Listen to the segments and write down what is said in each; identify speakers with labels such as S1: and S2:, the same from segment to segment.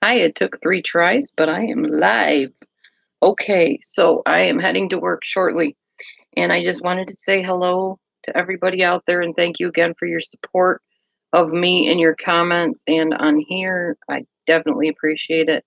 S1: Hi, it took 3 tries, but I am live. Okay, so I am heading to work shortly, and I just wanted to say hello to everybody out there and thank you again for your support of me and your comments and on here. I definitely appreciate it.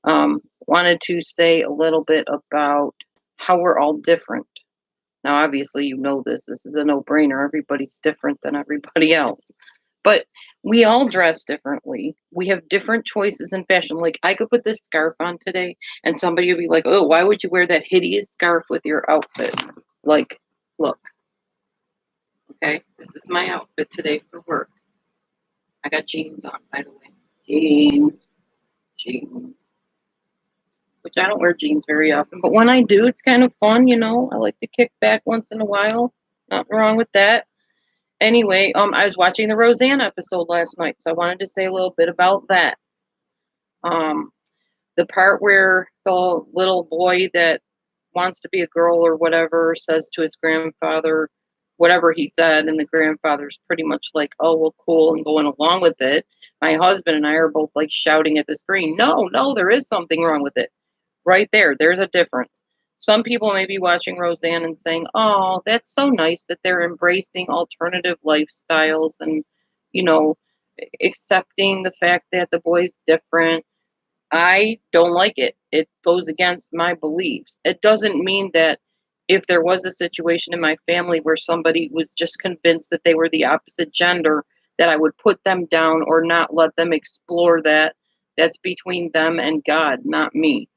S1: Wanted to say a little bit about how we're all different. Now, obviously, you know this. This is a no-brainer. Everybody's different than everybody else. But we all dress differently. We have different choices in fashion. Like, I could put this scarf on today, and somebody would be like, "Oh, why would you wear that hideous scarf with your outfit?" Like, look, okay, this is my outfit today for work. I got jeans on, by the way. Jeans, which I don't wear jeans very often, but when I do, it's kind of fun. I like to kick back once in a while. Nothing wrong with that. Anyway, I was watching the Roseanne episode last night, so I wanted to say a little bit about that. Um, the part where the little boy that wants to be a girl or whatever says to his grandfather whatever he said, and the grandfather's pretty much like, "Oh, well, cool," and going along with it. My husband and I are both like shouting at the screen, "No, no, there is something wrong with it." Right there's a difference. Some people may be watching Roseanne and saying, "Oh, that's so nice that they're embracing alternative lifestyles and, you know, accepting the fact that the boy's different." I don't like it. It goes against my beliefs. It doesn't mean that if there was a situation in my family where somebody was just convinced that they were the opposite gender, that I would put them down or not let them explore that. That's between them and God, not me.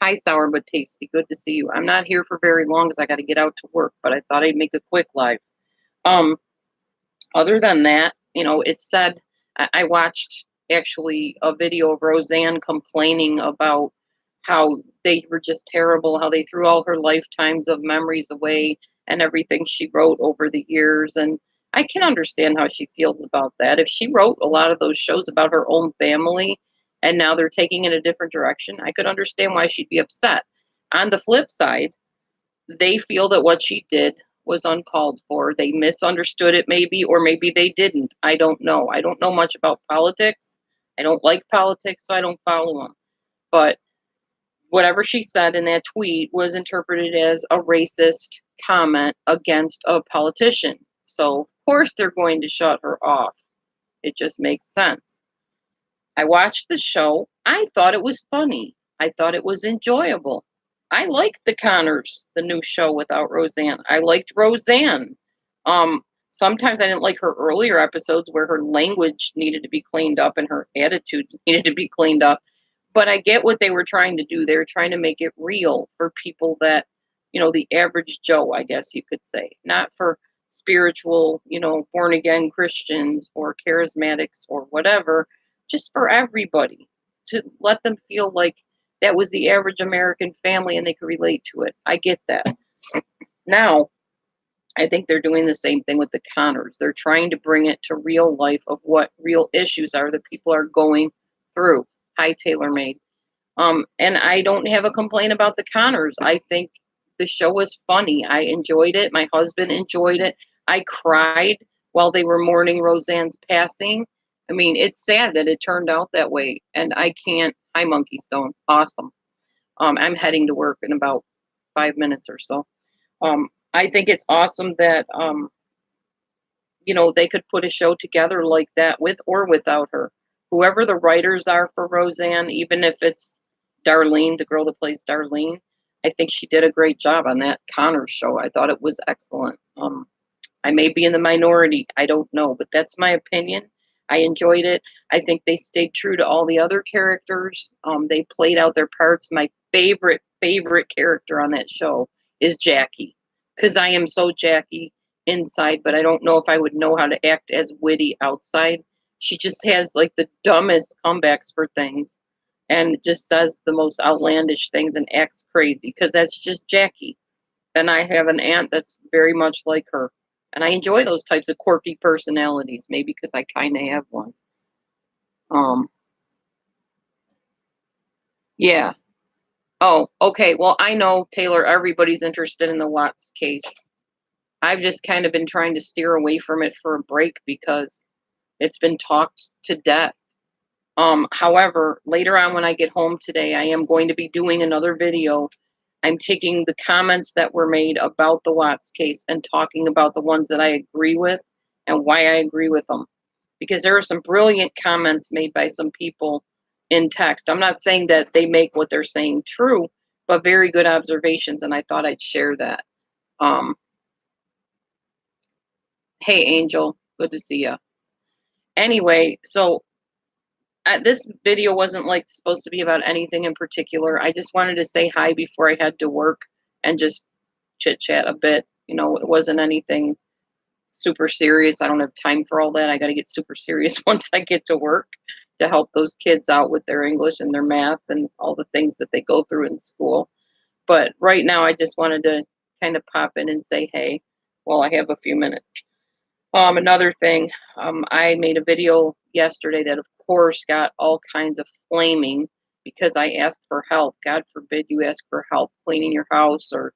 S1: Hi, Sour but Tasty. Good to see you. I'm not here for very long because I got to get out to work, but I thought I'd make a quick live. Um, Other than that, it said I watched actually a video of Roseanne complaining about how they were just terrible, how they threw all her lifetimes of memories away and everything she wrote over the years. And I can understand how she feels about that. If she wrote a lot of those shows about her own family and now they're taking in a different direction, I could understand why she'd be upset. On the flip side, they feel that what she did was uncalled for. They misunderstood it, maybe, or maybe they didn't. I don't know. I don't know much about politics. I don't like politics, so I don't follow them. But whatever she said in that tweet was interpreted as a racist comment against a politician. So, of course, they're going to shut her off. It just makes sense. I watched the show. I thought it was funny. I thought it was enjoyable. I liked The Conners, the new show without Roseanne. I liked Roseanne. Sometimes I didn't like her earlier episodes where her language needed to be cleaned up and her attitudes needed to be cleaned up. But I get what they were trying to do. They were trying to make it real for people that, the average Joe, I guess you could say, not for spiritual, born again Christians or charismatics or whatever, just for everybody to let them feel like that was the average American family and they could relate to it. I get that. Now, I think they're doing the same thing with the Conners. They're trying to bring it to real life of what real issues are that people are going through. Hi, Taylor Made. And I don't have a complaint about the Conners. I think the show was funny. I enjoyed it. My husband enjoyed it. I cried while they were mourning Roseanne's passing. I mean, it's sad that it turned out that way. And I can't. Hi, Monkey Stone. Awesome. I'm heading to work in about 5 minutes or so. I think it's awesome that they could put a show together like that with or without her. Whoever the writers are for Roseanne, even if it's Darlene, the girl that plays Darlene, I think she did a great job on that Connors show. I thought it was excellent. I may be in the minority, I don't know, but that's my opinion. I enjoyed it. I think they stayed true to all the other characters. They played out their parts. My favorite character on that show is Jackie, because I am so Jackie inside, but I don't know if I would know how to act as witty outside. She just has like the dumbest comebacks for things and just says the most outlandish things and acts crazy because that's just Jackie. And I have an aunt that's very much like her. And I enjoy those types of quirky personalities, maybe because I kind of have one. Um, yeah. Oh, okay. Well, I know, Taylor, everybody's interested in the Watts case. I've just kind of been trying to steer away from it for a break because it's been talked to death. However, later on when I get home today, I am going to be doing another video. I'm taking the comments that were made about the Watts case and talking about the ones that I agree with and why I agree with them. Because there are some brilliant comments made by some people in text. I'm not saying that they make what they're saying true, but very good observations, and I thought I'd share that. Um, hey, Angel, good to see you. Anyway, so this video wasn't like supposed to be about anything in particular. I just wanted to say hi before I had to work and just chit chat a bit. It wasn't anything super serious. I don't have time for all that. I got to get super serious once I get to work to help those kids out with their English and their math and all the things that they go through in school. But right now, I just wanted to kind of pop in and say hey while I have a few minutes. Another thing, I made a video yesterday that, of course, got all kinds of flaming because I asked for help. God forbid you ask for help cleaning your house or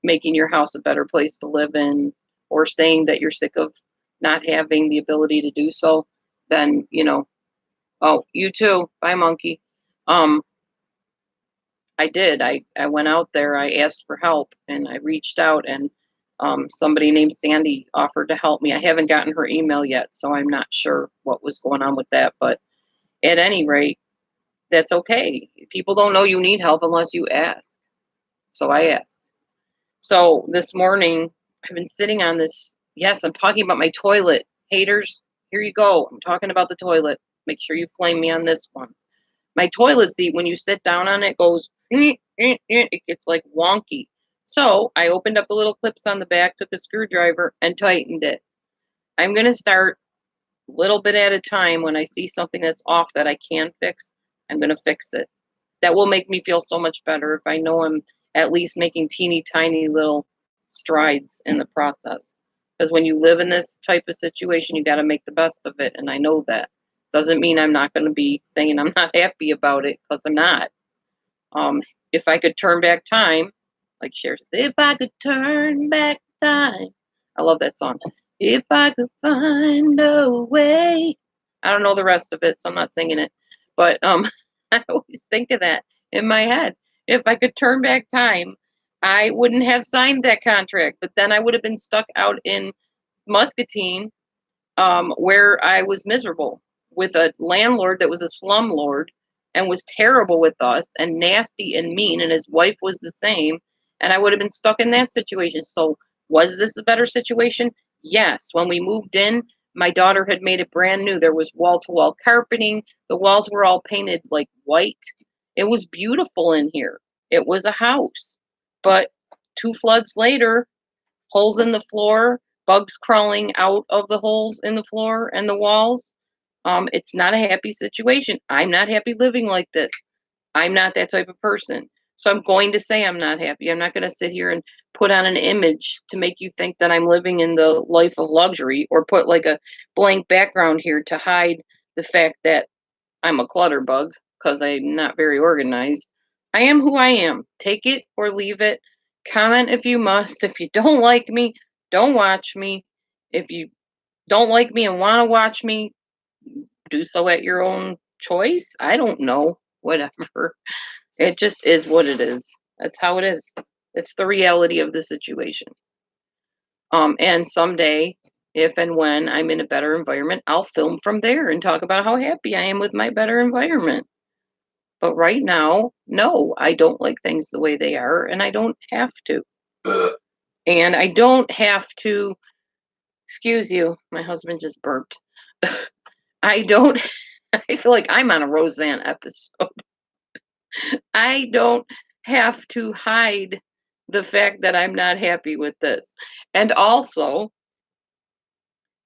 S1: making your house a better place to live in, or saying that you're sick of not having the ability to do so. Then, oh, you too. Bye, monkey. Um, I did. I went out there. I asked for help and I reached out, and somebody named Sandy offered to help me. I haven't gotten her email yet, so I'm not sure what was going on with that. But at any rate, that's okay. People don't know you need help unless you ask. So I asked. So this morning, I've been sitting on this. Yes, I'm talking about my toilet. Haters, here you go. I'm talking about the toilet. Make sure you flame me on this one. My toilet seat, when you sit down on it, goes, it gets like wonky. So I opened up the little clips on the back, took a screwdriver, and tightened it. I'm going to start a little bit at a time. When I see something that's off that I can fix, I'm going to fix it. That will make me feel so much better if I know I'm at least making teeny tiny little strides in the process. Because when you live in this type of situation, you got to make the best of it. And I know that. Doesn't mean I'm not going to be saying I'm not happy about it, because I'm not. If I could turn back time, like Cher says, if I could turn back time. I love that song. If I could find a way. I don't know the rest of it, so I'm not singing it. But I always think of that in my head. If I could turn back time, I wouldn't have signed that contract, but then I would have been stuck out in Muscatine, where I was miserable with a landlord that was a slumlord and was terrible with us and nasty and mean, and his wife was the same, and I would have been stuck in that situation. So was this a better situation? Yes. When we moved in, my daughter had made it brand new. There was wall-to-wall carpeting. The walls were all painted like white. It was beautiful in here. It was a house. But 2 floods later, holes in the floor, bugs crawling out of the holes in the floor and the walls. It's not a happy situation. I'm not happy living like this. I'm not that type of person. So I'm going to say I'm not happy. I'm not going to sit here and put on an image to make you think that I'm living in the life of luxury, or put like a blank background here to hide the fact that I'm a clutter bug, because I'm not very organized. I am who I am. Take it or leave it. Comment if you must. If you don't like me, don't watch me. If you don't like me and want to watch me, do so at your own choice. I don't know. Whatever. It just is what it is. That's how it is. It's the reality of the situation. And someday, if and when I'm in a better environment, I'll film from there and talk about how happy I am with my better environment. But right now, no, I don't like things the way they are, and I don't have to. And I don't have to, excuse you, my husband just burped. I don't, I feel like I'm on a Roseanne episode. I don't have to hide the fact that I'm not happy with this. And also,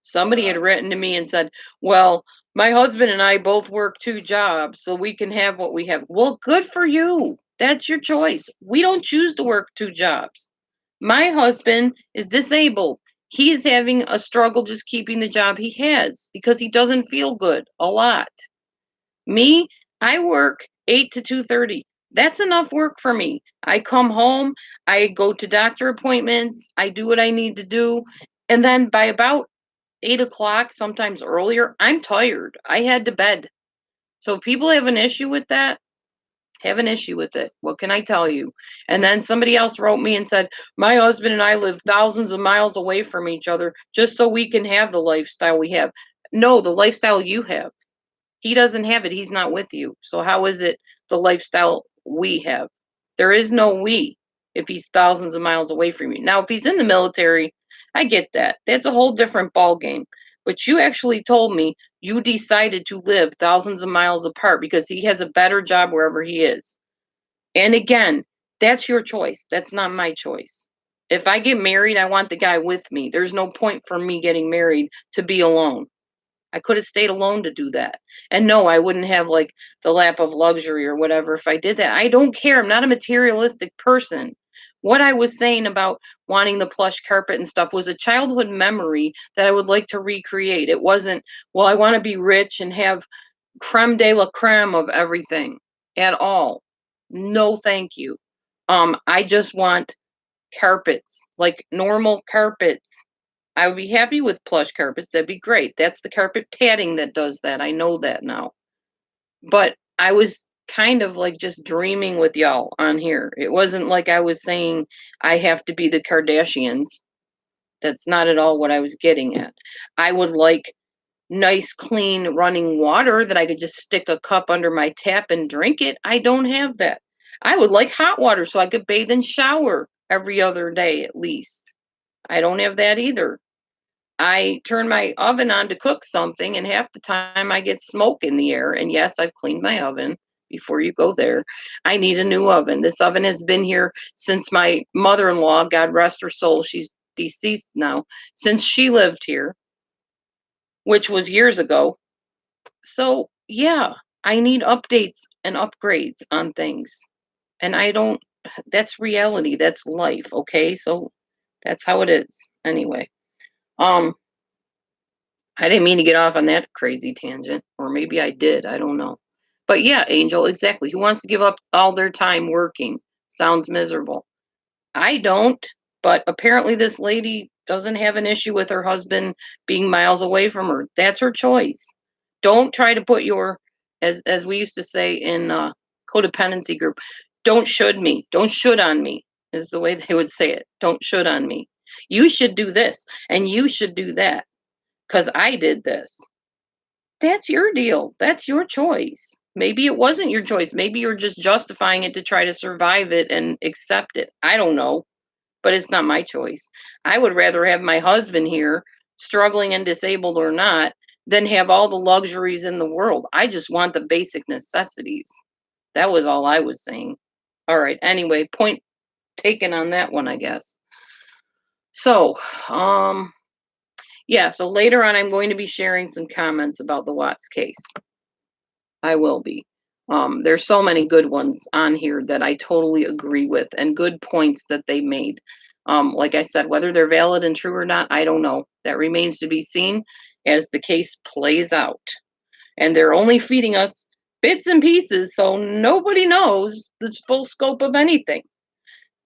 S1: somebody had written to me and said, well, my husband and I both work 2 jobs, so we can have what we have. Well, good for you. That's your choice. We don't choose to work 2 jobs. My husband is disabled. He's having a struggle just keeping the job he has because he doesn't feel good a lot. Me, I work 8 to 2:30. That's enough work for me. I come home, I go to doctor appointments, I do what I need to do, and then by about 8 o'clock, sometimes earlier, I'm tired. I head to bed. So if people have an issue with that, have an issue with it. What can I tell you? And then somebody else wrote me and said, my husband and I live thousands of miles away from each other just so we can have the lifestyle we have. No, the lifestyle you have. He doesn't have it. He's not with you. So how is it the lifestyle we have? There is no we if he's thousands of miles away from you. Now, if he's in the military, I get that. That's a whole different ball game. But you actually told me you decided to live thousands of miles apart because he has a better job wherever he is. And again, that's your choice. That's not my choice. If I get married, I want the guy with me. There's no point for me getting married to be alone. I could have stayed alone to do that. And no, I wouldn't have like the lap of luxury or whatever if I did that. I don't care. I'm not a materialistic person. What I was saying about wanting the plush carpet and stuff was a childhood memory that I would like to recreate. It wasn't, well, I want to be rich and have creme de la creme of everything at all. No, thank you. I just want carpets, like normal carpets. I would be happy with plush carpets. That'd be great. That's the carpet padding that does that. I know that now. But I was kind of like just dreaming with y'all on here. It wasn't like I was saying I have to be the Kardashians. That's not at all what I was getting at. I would like nice, clean running water that I could just stick a cup under my tap and drink it. I don't have that. I would like hot water so I could bathe and shower every other day at least. I don't have that either. I turn my oven on to cook something, and half the time I get smoke in the air. And yes, I've cleaned my oven before you go there. I need a new oven. This oven has been here since my mother in law, God rest her soul, she's deceased now, since she lived here, which was years ago. So, yeah, I need updates and upgrades on things. And I don't, that's reality. That's life. Okay. So that's how it is. Anyway. Um, I didn't mean to get off on that crazy tangent, or maybe I did. I don't know. But yeah, Angel, exactly. Who wants to give up all their time working? Sounds miserable. I don't, but apparently this lady doesn't have an issue with her husband being miles away from her. That's her choice. Don't try to put your, as we used to say in codependency group, don't should me. Don't should on me is the way they would say it. Don't should on me. You should do this and you should do that because I did this. That's your deal. That's your choice. Maybe it wasn't your choice. Maybe you're just justifying it to try to survive it and accept it. I don't know, but it's not my choice. I would rather have my husband here, struggling and disabled or not, than have all the luxuries in the world. I just want the basic necessities. That was all I was saying. All right. Anyway, point taken on that one, I guess. So, yeah, so later on, I'm going to be sharing some comments about the Watts case. I will be. There's so many good ones on here that I totally agree with and good points that they made. Like I said, whether they're valid and true or not, I don't know. That remains to be seen as the case plays out. And they're only feeding us bits and pieces, so nobody knows the full scope of anything.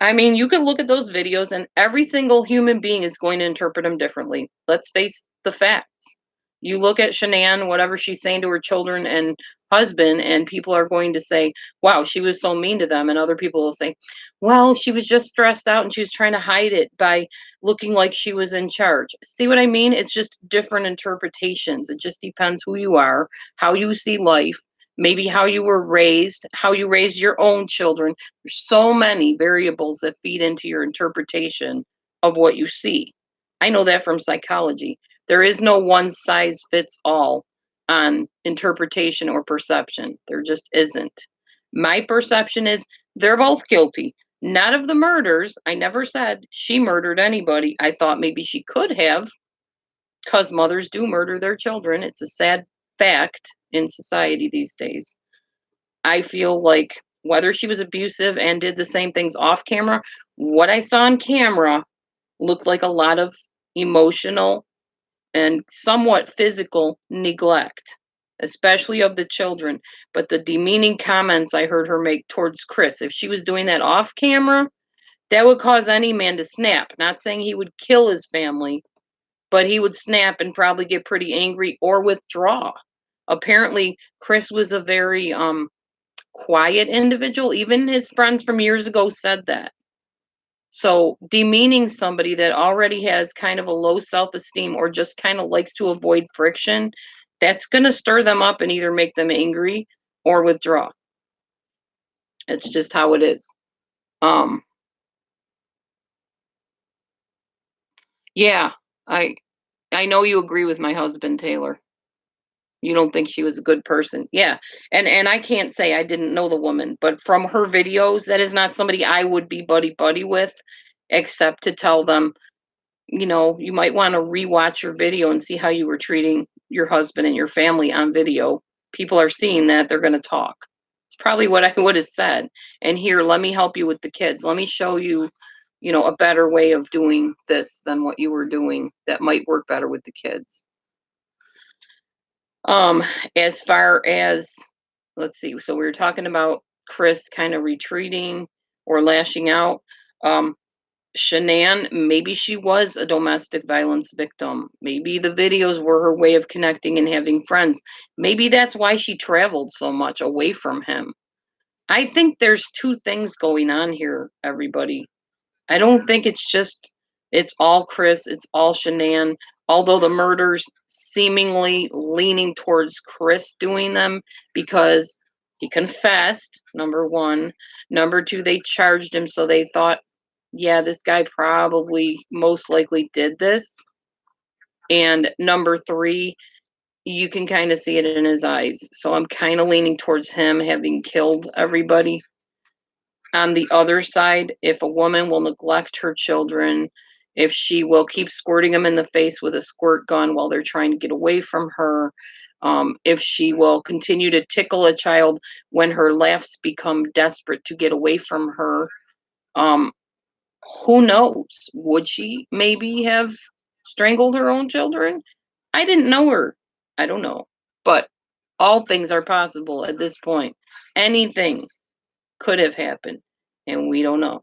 S1: I mean, you can look at those videos and every single human being is going to interpret them differently. Let's face the facts. You look at Shanann, whatever she's saying to her children and husband, and people are going to say, wow, she was so mean to them. And other people will say, well, she was just stressed out and she was trying to hide it by looking like she was in charge. See what I mean? It's just different interpretations. It just depends who you are, how you see life, maybe how you were raised, how you raised your own children. There's so many variables that feed into your interpretation of what you see. I know that from psychology. There is no one size fits all on interpretation or perception. There just isn't. My perception is they're both guilty. Not of the murders. I never said she murdered anybody. I thought maybe she could have, because mothers do murder their children. It's a sad fact in society these days. I feel like whether she was abusive and did the same things off camera, what I saw on camera looked like a lot of emotional and somewhat physical neglect, especially of the children. But the demeaning comments I heard her make towards Chris, if she was doing that off camera, that would cause any man to snap. Not saying he would kill his family, but he would snap and probably get pretty angry or withdraw. Apparently, Chris was a very quiet individual. Even his friends from years ago said that. So, demeaning somebody that already has kind of a low self-esteem or just kind of likes to avoid friction, that's going to stir them up and either make them angry or withdraw. It's just how it is. Um, yeah, I I know you agree with my husband, Taylor. You don't think she was a good person. Yeah. And I can't say I didn't know the woman, but from her videos, that is not somebody I would be buddy with, except to tell them, you might want to rewatch your video and see how you were treating your husband and your family on video. People are seeing that, they're going to talk. It's probably what I would have said. And here, let me help you with the kids. Let me show you, a better way of doing this than what you were doing that might work better with the kids. Um, as far as, let's see, so we were talking about Chris kind of retreating or lashing out. Um, Shanann, maybe she was a domestic violence victim. Maybe the videos were her way of connecting and having friends. Maybe that's why she traveled so much away from him. I think there's two things going on here, everybody. I don't think it's all Chris, it's all Shanann. Although the murders seemingly leaning towards Chris doing them because he confessed, number one. Number two, they charged him, so they thought, yeah, this guy probably most likely did this. And number three, you can kind of see it in his eyes. So I'm kind of leaning towards him having killed everybody. On the other side, if a woman will neglect her children, if she will keep squirting them in the face with a squirt gun while they're trying to get away from her, if she will continue to tickle a child when her laughs become desperate to get away from her, um, who knows? Would she maybe have strangled her own children? I didn't know her. I don't know. But all things are possible at this point. Anything could have happened, and we don't know.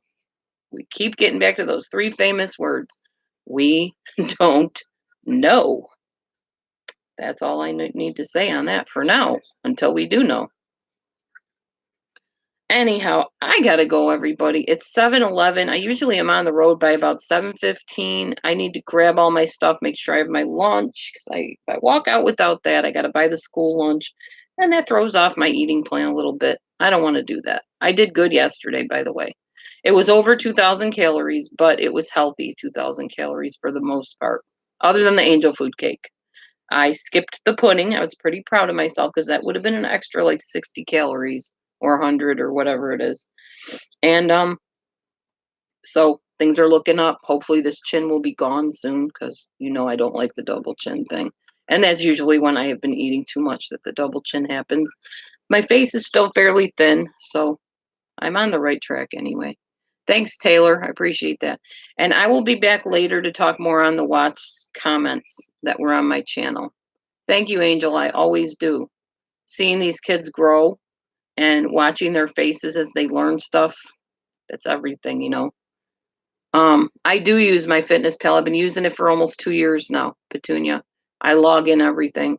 S1: We keep getting back to those three famous words. We don't know. That's all I need to say on that for now until we do know. Anyhow, I gotta go, everybody. It's 7:11. I usually am on the road by about 7:15. I need to grab all my stuff, make sure I have my lunch, because if I walk out without that, I gotta buy the school lunch, and that throws off my eating plan a little bit. I don't want to do that. I did good yesterday, by the way. It was over 2,000 calories, but it was healthy 2,000 calories for the most part, other than the angel food cake. I skipped the pudding. I was pretty proud of myself because that would have been an extra like 60 calories or 100 or whatever it is. And so things are looking up. Hopefully this chin will be gone soon because I don't like the double chin thing. And that's usually when I have been eating too much that the double chin happens. My face is still fairly thin, so I'm on the right track anyway. Thanks, Taylor. I appreciate that. And I will be back later to talk more on the Watts comments that were on my channel. Thank you, Angel. I always do. Seeing these kids grow and watching their faces as they learn stuff, that's everything. I do use my Fitness Pal. I've been using it for almost 2 years now, Petunia. I log in everything.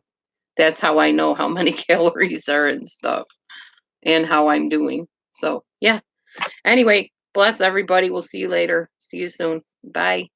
S1: That's how I know how many calories are and stuff and how I'm doing. So, yeah. Anyway, bless everybody. We'll see you later. See you soon. Bye.